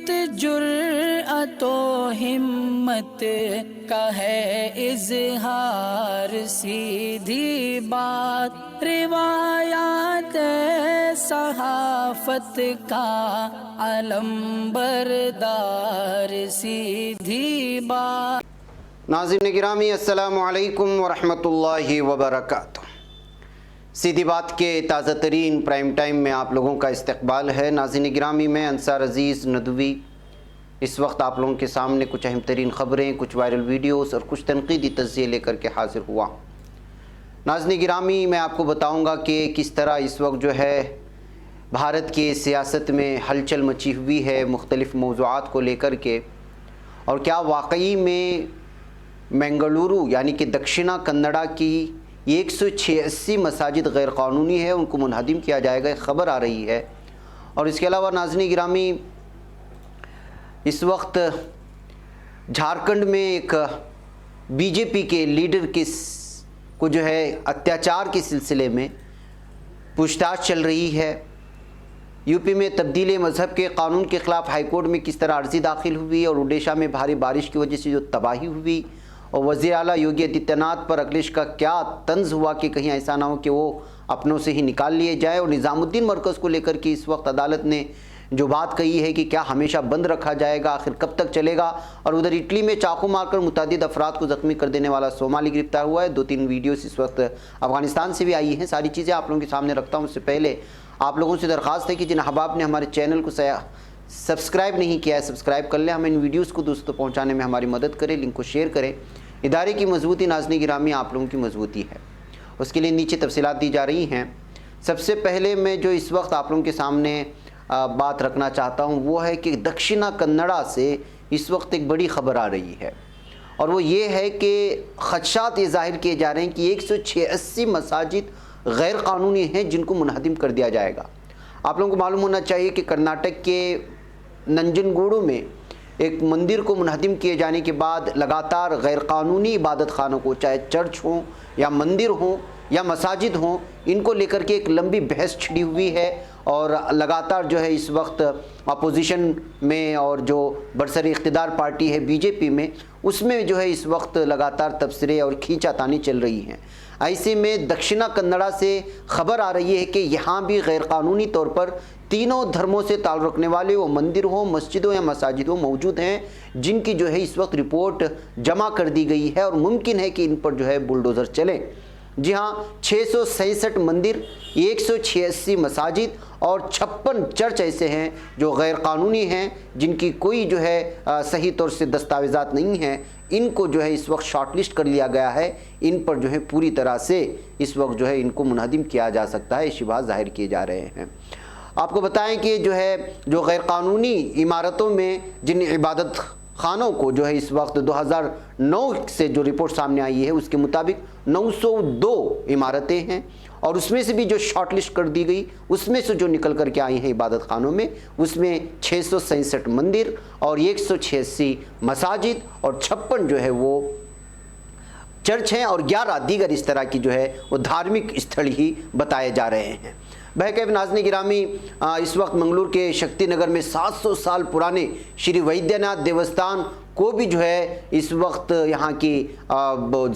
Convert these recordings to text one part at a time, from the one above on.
وقت جرأت و ہمت کا ہے اظہار، سیدھی بات روایات صحافت کا علم بردار، سیدھی بات۔ ناظرین گرامی السلام علیکم ورحمۃ اللہ وبرکاتہ۔ سیدھی بات کے تازہ ترین پرائم ٹائم میں آپ لوگوں کا استقبال ہے۔ ناظرین گرامی میں انصار عزیز ندوی اس وقت آپ لوگوں کے سامنے کچھ اہم ترین خبریں، کچھ وائرل ویڈیوز اور کچھ تنقیدی تجزیے لے کر کے حاضر ہوا۔ ناظرین گرامی میں آپ کو بتاؤں گا کہ کس طرح اس وقت جو ہے بھارت کی سیاست میں ہلچل مچی ہوئی ہے مختلف موضوعات کو لے کر کے، اور کیا واقعی میں منگلورو یعنی کہ دکشنا کنڈا کی 186 مساجد غیر قانونی ہے، ان کو منہدم کیا جائے گا، خبر آ رہی ہے۔ اور اس کے علاوہ ناظرین گرامی اس وقت جھارکھنڈ میں ایک بی جے پی کے لیڈر کو جو ہے اتیاچار کے سلسلے میں پوچھ تاچھ چل رہی ہے۔ یو پی میں تبدیل مذہب کے قانون کے خلاف ہائی کورٹ میں کس طرح عرضی داخل ہوئی، اور اڈیشہ میں بھاری بارش کی وجہ سے جو تباہی ہوئی، اور وزیر اعلیٰ یوگی آدتیہ ناتھ پر اکھلیش کا کیا طنز ہوا کہ کہیں ایسا نہ ہو کہ وہ اپنوں سے ہی نکال لیے جائے، اور نظام الدین مرکز کو لے کر کے اس وقت عدالت نے جو بات کہی ہے کہ کیا ہمیشہ بند رکھا جائے گا، آخر کب تک چلے گا۔ اور ادھر اٹلی میں چاقو مار کر متعدد افراد کو زخمی کر دینے والا صومالی گرفتار ہوا ہے۔ 2-3 ویڈیوز اس وقت افغانستان سے بھی آئی ہیں، ساری چیزیں آپ لوگوں کے سامنے رکھتا ہوں۔ اس سے پہلے آپ لوگوں سے درخواست ہے کہ جن احباب نے ہمارے چینل کو سبسکرائب نہیں کیا ہے سبسکرائب کر لیں، ہمیں ان ویڈیوز کو دوستوں پہنچانے میں ہماری مدد کریں، لنک کو شیئر کریں۔ ادارے کی مضبوطی ناظرین گرامی آپ لوگوں کی مضبوطی ہے، اس کے لیے نیچے تفصیلات دی جا رہی ہیں۔ سب سے پہلے میں جو اس وقت آپ لوگوں کے سامنے بات رکھنا چاہتا ہوں وہ ہے کہ دکشنا کنڈا سے اس وقت ایک بڑی خبر آ رہی ہے، اور وہ یہ ہے کہ خدشات یہ ظاہر کیے جا رہے ہیں کہ 186 مساجد غیر قانونی ہیں جن کو منہدم کر دیا جائے گا۔ آپ لوگوں کو معلوم ہونا چاہیے کہ کرناٹک کے ننجنگوڈو میں ایک مندر کو منہدم کیے جانے کے بعد لگاتار غیر قانونی عبادت خانوں کو، چاہے چرچ ہوں یا مندر ہوں یا مساجد ہوں، ان کو لے کر کے ایک لمبی بحث چھڑی ہوئی ہے، اور لگاتار جو ہے اس وقت اپوزیشن میں اور جو برسر اقتدار پارٹی ہے بی جے پی میں، اس میں جو ہے اس وقت لگاتار تبصرے اور کھینچا تانی چل رہی ہیں۔ ایسے میں دکشنا کنڈا سے خبر آ رہی ہے کہ یہاں بھی غیر قانونی طور پر تینوں دھرموں سے تعلق رکھنے والے وہ مندر ہوں، مسجد ہوں یا مساجد ہوں موجود ہیں، جن کی جو ہے اس وقت رپورٹ جمع کر دی گئی ہے، اور ممکن ہے کہ ان پر جو ہے بلڈوزر چلیں۔ جی ہاں، 667 مندر، 186 مساجد اور 56 چرچ ایسے ہیں جو غیر قانونی ہیں، جن کی کوئی جو ہے صحیح طور سے دستاویزات نہیں ہیں، ان کو جو ہے اس وقت شارٹ لسٹ کر لیا گیا ہے۔ ان پر جو ہے پوری طرح سے اس وقت جو ہے ان کو منہدم کیا جا سکتا ہے، شبہات ظاہر کیے جا رہے ہیں۔ آپ کو بتائیں کہ جو ہے جو غیر قانونی عمارتوں میں جن عبادت خانوں کو جو ہے اس وقت 2009 سے جو رپورٹ سامنے آئی ہے اس کے مطابق 902 عمارتیں ہیں، اور اس میں سے بھی جو شارٹ لسٹ کر دی گئی، اس میں سے جو نکل کر کے آئی ہیں عبادت خانوں میں، اس میں 667 مندر اور 186 مساجد اور 56 جو ہے وہ چرچ ہیں، اور 11 دیگر اس طرح کی جو ہے وہ دھارمک استھل ہی بتائے جا رہے ہیں۔ بہرکیف ناظرین گرامی اس وقت منگلور کے شکتی نگر میں 700 سال پرانے شری ویدیہ ناتھ دیوستان کو بھی جو ہے اس وقت یہاں کی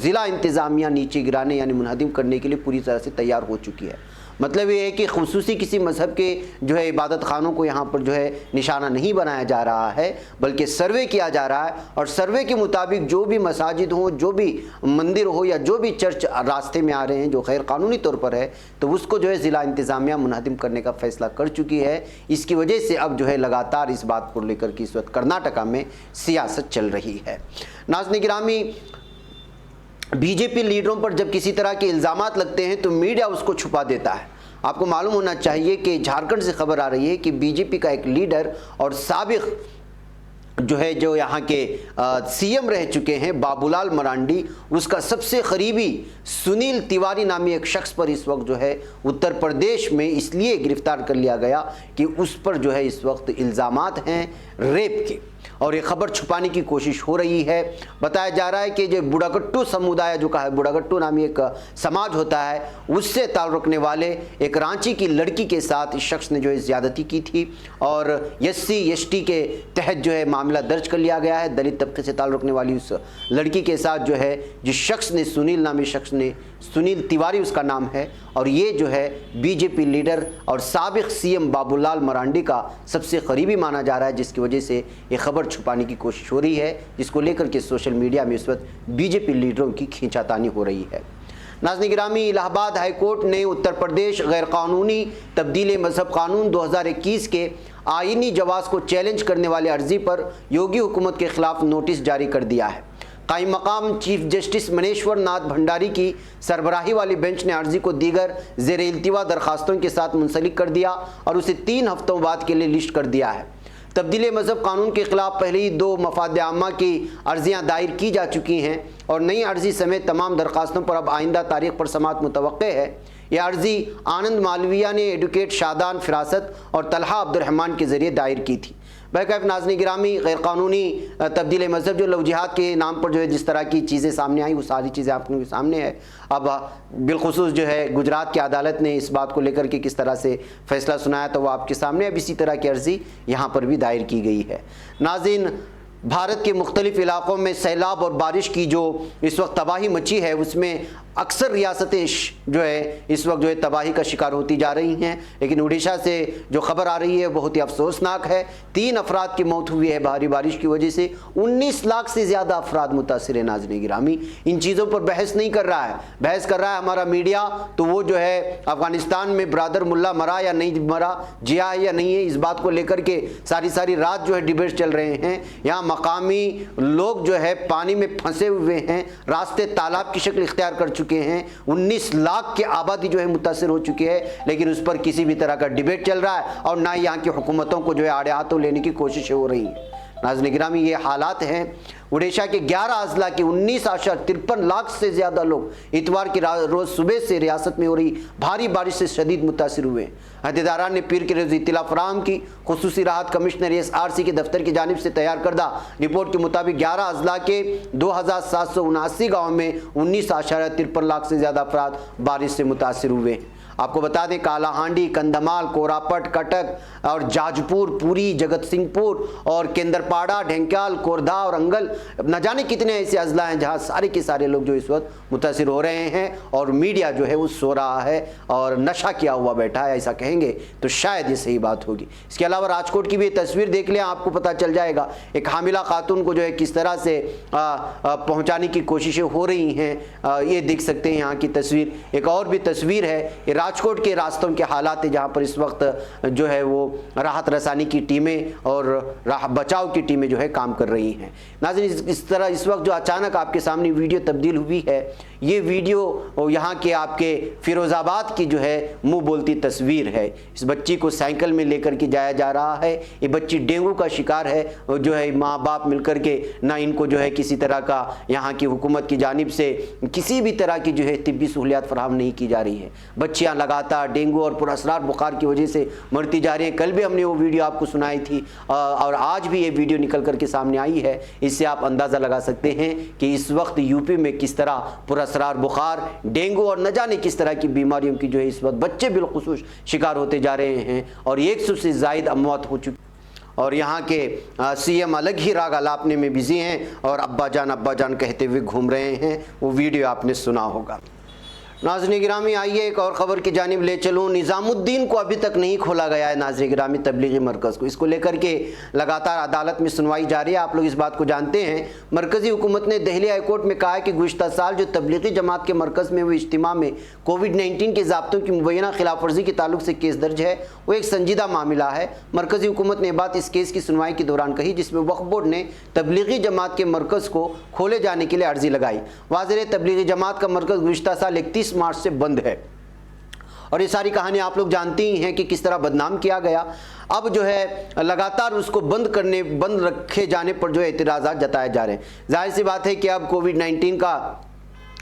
ضلع انتظامیہ نیچے گرانے یعنی منہدم کرنے کے لیے پوری طرح سے تیار ہو چکی ہے۔ مطلب یہ ہے کہ خصوصی کسی مذہب کے جو ہے عبادت خانوں کو یہاں پر جو ہے نشانہ نہیں بنایا جا رہا ہے، بلکہ سروے کیا جا رہا ہے، اور سروے کے مطابق جو بھی مساجد ہوں، جو بھی مندر ہو یا جو بھی چرچ راستے میں آ رہے ہیں جو غیر قانونی طور پر ہے، تو اس کو جو ہے ضلع انتظامیہ منہدم کرنے کا فیصلہ کر چکی ہے۔ اس کی وجہ سے اب جو ہے لگاتار اس بات کو لے کر کے اس وقت کرناٹکا میں سیاست چل رہی ہے۔ ناظرین گرامی، بی جے پی لیڈروں پر جب کسی طرح کے الزامات لگتے ہیں تو میڈیا اس کو چھپا دیتا ہے۔ آپ کو معلوم ہونا چاہیے کہ جھارکھنڈ سے خبر آ رہی ہے کہ بی جے پی کا ایک لیڈر اور سابق جو یہاں کے سی ایم رہ چکے ہیں بابو لال مرانڈی، اس کا سب سے قریبی سنیل تیواری نامی ایک شخص پر اس وقت جو ہے اتر پردیش میں اس لیے گرفتار کر لیا گیا کہ اس پر جو ہے اس وقت الزامات ہیں ریپ کے۔ اور یہ خبر چھپانے کی کوشش ہو رہی ہے۔ بتایا جا رہا ہے کہ جو بڑاگٹو سمودائے جو کہا ہے، بڑاگٹو نامی ایک سماج ہوتا ہے، اس سے تعلق رکھنے والے ایک رانچی کی لڑکی کے ساتھ اس شخص نے جو ہے زیادتی کی تھی، اور SC/ST کے تحت جو ہے معاملہ درج کر لیا گیا ہے۔ دلت طبقے سے تعلق رکھنے والی اس لڑکی کے ساتھ جو ہے جس شخص نے، سنیل نامی شخص نے، سنیل تیواری اس کا نام ہے، اور یہ جو ہے BJP لیڈر اور سابق CM بابو لال مرانڈی کا سب سے قریبی مانا جا رہا ہے، جس کی وجہ سے یہ خبر چھپانے کی کوشش ہو رہی ہے، جس کو لے کر کے سوشل میڈیا میں اس وقت BJP لیڈروں کی کھینچاتانی ہو رہی ہے۔ ناظرین گرامی، الہ آباد ہائی کورٹ نے اتر پردیش غیر قانونی تبدیل مذہب قانون 2021 کے آئینی جواز کو چیلنج کرنے والے عرضی پر یوگی حکومت کے خلاف نوٹس جاری کر دیا ہے۔ قائم مقام چیف جسٹس منیشور ناتھ بھنڈاری کی سربراہی والی بینچ نے عرضی کو دیگر زیر التوا درخواستوں کے ساتھ منسلک کر دیا اور اسے 3 ہفتوں بعد کے لیے لسٹ کر دیا ہے۔ تبدیل مذہب قانون کے خلاف پہلے ہی 2 مفاد عامہ کی عرضیاں دائر کی جا چکی ہیں، اور نئی عرضی سمیت تمام درخواستوں پر اب آئندہ تاریخ پر سماعت متوقع ہے۔ یہ عرضی آنند مالویہ نے ایڈوکیٹ شادان فراست اور طلحہ عبد الرحمن کے ذریعے دائر کی تھی۔ بہرکیف ناظرین گرامی، غیر قانونی تبدیل مذہب جو لو جہاد کے نام پر جو ہے جس طرح کی چیزیں سامنے آئیں، وہ ساری چیزیں آپ کے سامنے ہے۔ اب بالخصوص جو ہے گجرات کی عدالت نے اس بات کو لے کر کے کس طرح سے فیصلہ سنایا تو وہ آپ کے سامنے ہے۔ اب اسی طرح کی عرضی یہاں پر بھی دائر کی گئی ہے۔ ناظرین، بھارت کے مختلف علاقوں میں سیلاب اور بارش کی جو اس وقت تباہی مچی ہے، اس میں اکثر ریاستیں جو ہے اس وقت جو ہے تباہی کا شکار ہوتی جا رہی ہیں، لیکن اڑیسہ سے جو خبر آ رہی ہے بہت ہی افسوسناک ہے۔ 3 افراد کی موت ہوئی ہے بھاری بارش کی وجہ سے، 19 لاکھ سے زیادہ افراد متاثر ہیں۔ ناظرین گرامی، ان چیزوں پر بحث نہیں کر رہا ہے، بحث کر رہا ہے ہمارا میڈیا، تو وہ جو ہے افغانستان میں برادر ملا مرا یا نہیں مرا، جیا ہے یا نہیں ہے، اس بات کو لے کر کے ساری رات جو ہے ڈیبیٹ چل رہے ہیں۔ یہاں مقامی لوگ جو ہے پانی میں پھنسے ہوئے ہیں، راستے تالاب کی شکل اختیار کر چکے ہیں، 19 لاکھ کی آبادی جو ہے متاثر ہو چکی ہے، لیکن اس پر کسی بھی طرح کا ڈیبیٹ چل رہا ہے، اور نہ یہاں کی حکومتوں کو جو ہے آڑے ہاتھوں لینے کی کوششیں ہو رہی ہیں۔ ناظرین گرامی، یہ حالات ہیں۔ اڑیسہ کے 11 اضلاع کے 19.53 لاکھ سے زیادہ لوگ اتوار کی روز صبح سے ریاست میں ہو رہی بھاری بارش سے شدید متاثر ہوئے ہیں۔ عہدیداران نے پیر کے روز اطلاع فراہم کی۔ خصوصی راحت کمشنر SRC کے دفتر کی جانب سے تیار کردہ رپورٹ کے مطابق 11 اضلاع کے 2779 گاؤں میں 19.53 لاکھ سے زیادہ افراد بارش سے متاثر ہوئے ہیں۔ آپ کو بتا دیں کالا ہانڈی، کندھمال، کوراپٹ، کٹک اور جاجپور، پوری، جگت سنگھ پور اور کیندرپاڑا، ڈھنکیال، کوردھا اور انگل، نہ جانے کتنے ایسے اضلاع ہیں جہاں سارے کے سارے لوگ جو اس وقت متاثر ہو رہے ہیں، اور میڈیا جو ہے وہ سو رہا ہے اور نشہ کیا ہوا بیٹھا ہے، ایسا کہیں گے تو شاید یہ صحیح بات ہوگی۔ اس کے علاوہ راجکوٹ کی بھی یہ تصویر دیکھ لیں، آپ کو پتہ چل جائے گا ایک حاملہ خاتون کو جو ہے کس طرح سے پہنچانے کی کوششیں ہو رہی ہیں، یہ دیکھ سکتے ہیں یہاں کی تصویر۔ ایک اور بھی تصویر ہے، یہ راجکوٹ کے راستوں کے حالات ہیں جہاں پر اس وقت جو ہے وہ راحت رسانی کی ٹیمیں اور راہ بچاؤ کی ٹیمیں جو ہے کام کر رہی ہیں۔ ناظرین، اس طرح اس وقت جو اچانک آپ کے سامنے ویڈیو تبدیل ہوئی ہے، یہ ویڈیو یہاں کے آپ کے فیروز آباد کی جو ہے منہ بولتی تصویر ہے۔ اس بچی کو سائیکل میں لے کر کے جایا جا رہا ہے، یہ بچی ڈینگو کا شکار ہے، جو ہے ماں باپ مل کر کے نہ ان کو جو ہے کسی طرح کا یہاں کی حکومت کی جانب سے کسی بھی طرح کی جو ہے طبی سہولیات فراہم نہیں کی جا رہی ہے۔ بچیاں لگاتار ڈینگو اور پراسرار بخار کی وجہ سے مرتی جا رہی ہیں۔ کل بھی ہم نے وہ ویڈیو آپ کو سنائی تھی، اور آج بھی یہ ویڈیو نکل کر کے سامنے آئی ہے۔ اس سے آپ اندازہ لگا سکتے ہیں کہ اس وقت یوپی میں کس طرح پراسرار بخار، ڈینگو اور نہ جانے کس طرح کی بیماریوں کی جو ہے اس وقت بچے بالخصوص شکار ہوتے جا رہے ہیں، اور 100 سے زائد اموات ہو چکی، اور یہاں کے CM الگ ہی راگ الاپنے میں بزی ہیں اور ابا جان کہتے ہوئے گھوم رہے ہیں۔ وہ ویڈیو آپ نے سنا ہوگا۔ ناظرین گرامی، آئیے ایک اور خبر کی جانب لے چلوں۔ نظام الدین کو ابھی تک نہیں کھولا گیا ہے ناظرین گرامی، تبلیغی مرکز کو۔ اس کو لے کر کے لگاتار عدالت میں سنوائی جاری ہے، آپ لوگ اس بات کو جانتے ہیں۔ مرکزی حکومت نے دہلی ہائی کورٹ میں کہا ہے کہ گزشتہ سال جو تبلیغی جماعت کے مرکز میں ہوئے اجتماع میں کووڈ-19 کے ضابطوں کی مبینہ خلاف ورزی کے تعلق سے کیس درج ہے، وہ ایک سنجیدہ معاملہ ہے۔ مرکزی حکومت نے بات اس کیس کی سنوائی کے دوران کہی، جس میں وقف بورڈ نے تبلیغی جماعت کے مرکز کو کھولے جانے کے لیے عرضی لگائی۔ واضح ہے تبلیغی جماعت کا مرکز گزشتہ سال 31 مارچ سے بند ہے، اور یہ ساری کہانی آپ لوگ جانتی ہی ہیں کہ کس طرح بدنام کیا گیا۔ اب جو ہے لگاتار اس کو بند رکھے جانے پر جو ہے اعتراضات جتائے جا رہے ہیں۔ ظاہر سی بات ہے کہ اب کووڈ-19 کا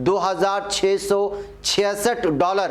$2,666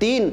3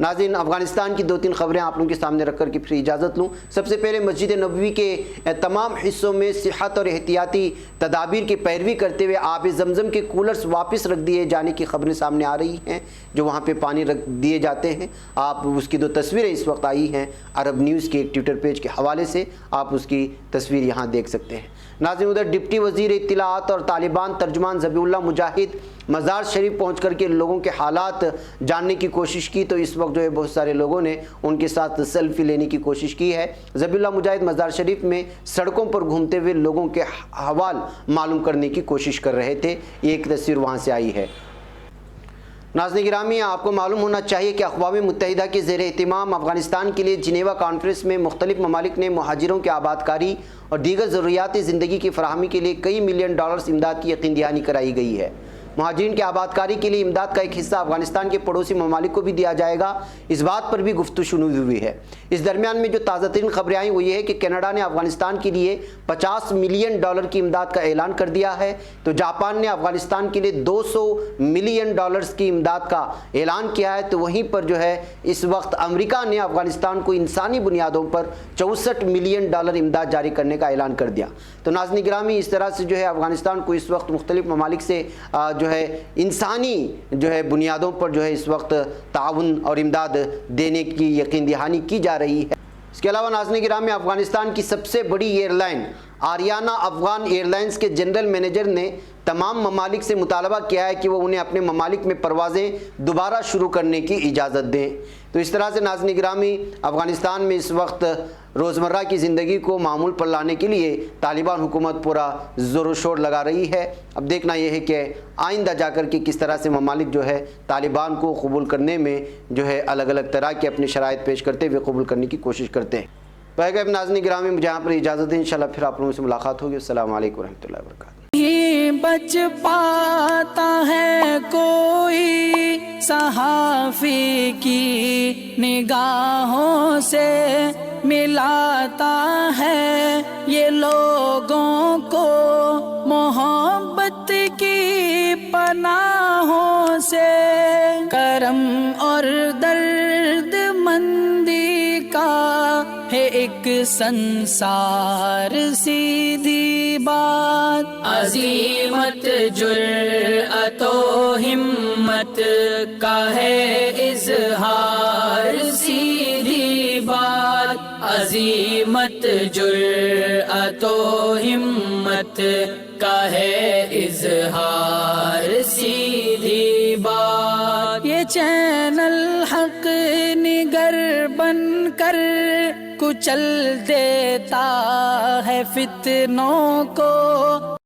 ناظرین افغانستان کی 2-3 خبریں آپ لوگوں کے سامنے رکھ کر کے پھر اجازت لوں۔ سب سے پہلے مسجد نبوی کے تمام حصوں میں صحت اور احتیاطی تدابیر کی پیروی کرتے ہوئے آب زمزم کے کولرز واپس رکھ دیے جانے کی خبریں سامنے آ رہی ہیں، جو وہاں پہ پانی رکھ دیے جاتے ہیں۔ آپ اس کی 2 تصویریں اس وقت آئی ہیں عرب نیوز کے ایک ٹویٹر پیج کے حوالے سے، آپ اس کی تصویر یہاں دیکھ سکتے ہیں۔ ناظرین ادھر ڈپٹی وزیر اطلاعات اور طالبان ترجمان ذبیح اللہ مجاہد مزار شریف پہنچ کر کے لوگوں کے حالات جاننے کی کوشش کی، تو اس وقت جو ہے بہت سارے لوگوں نے ان کے ساتھ سیلفی لینے کی کوشش کی ہے۔ ذبیح اللہ مجاہد مزار شریف میں سڑکوں پر گھومتے ہوئے لوگوں کے احوال معلوم کرنے کی کوشش کر رہے تھے، یہ ایک تصویر وہاں سے آئی ہے۔ ناظرین گرامی، آپ کو معلوم ہونا چاہیے کہ اقوام متحدہ کے زیر اہتمام افغانستان کے لیے جنیوا کانفرنس میں مختلف ممالک نے مہاجروں کی آبادکاری اور دیگر ضروریات زندگی کی فراہمی کے لیے کئی ملین ڈالرز امداد کی یقین دہانی کرائی گئی ہے۔ مہاجرین کی آبادکاری کے لیے امداد کا ایک حصہ افغانستان کے پڑوسی ممالک کو بھی دیا جائے گا، اس بات پر بھی گفتگو شروع ہوئی ہے۔ اس درمیان میں جو تازہ ترین خبریں آئیں وہ یہ ہے کہ کینیڈا نے افغانستان کے لیے 50 ملین ڈالر کی امداد کا اعلان کر دیا ہے، تو جاپان نے افغانستان کے لیے 200 ملین ڈالرز کی امداد کا اعلان کیا ہے، تو وہیں پر جو ہے اس وقت امریکہ نے افغانستان کو انسانی بنیادوں پر 64 ملین ڈالر امداد جاری کرنے کا اعلان کر دیا۔ تو ناظرین گرامی، اس طرح سے جو ہے افغانستان کو اس وقت مختلف ممالک سے جو ہے انسانی جو ہے بنیادوں پر جو ہے اس وقت تعاون اور امداد دینے کی یقین دہانی کی جا رہی ہے۔ اس کے علاوہ ناظرین گرامی، افغانستان کی سب سے بڑی airline Ariana Afghan airlines کے جنرل مینیجر نے تمام ممالک سے مطالبہ کیا ہے کہ وہ انہیں اپنے ممالک میں پروازیں دوبارہ شروع کرنے کی اجازت دیں۔ تو اس طرح سے ناظرین گرامی، افغانستان میں اس وقت روزمرہ کی زندگی کو معمول پر لانے کے لیے طالبان حکومت پورا زور و شور لگا رہی ہے۔ اب دیکھنا یہ ہے کہ آئندہ جا کر کے کس طرح سے ممالک جو ہے طالبان کو قبول کرنے میں جو ہے الگ الگ طرح کے اپنی شرائط پیش کرتے ہوئے قبول کرنے کی کوشش کرتے ہیں۔ پیغام ناظرین گرامی، مجھے یہاں پر اجازت دیں، انشاءاللہ پھر آپ لوگوں سے ملاقات ہوگی۔ السلام علیکم ورحمۃ اللہ وبرکاتہ۔ بچ پاتا ہے کوئی صحافی کی نگاہوں سے، ملاتا ہے یہ لوگوں کو محبت کی پناہوں سے، کرم اور درد مندی کا ہے ایک سنسار، سیدھی بات عظیمت جرأت و ہمت کا ہے اظہار، سیدھی بات عظیمت جرأت و ہمت کا ہے اظہار، سیدھی بات۔ یہ چینل حق نگر بن کر کچل دیتا ہے فتنوں کو،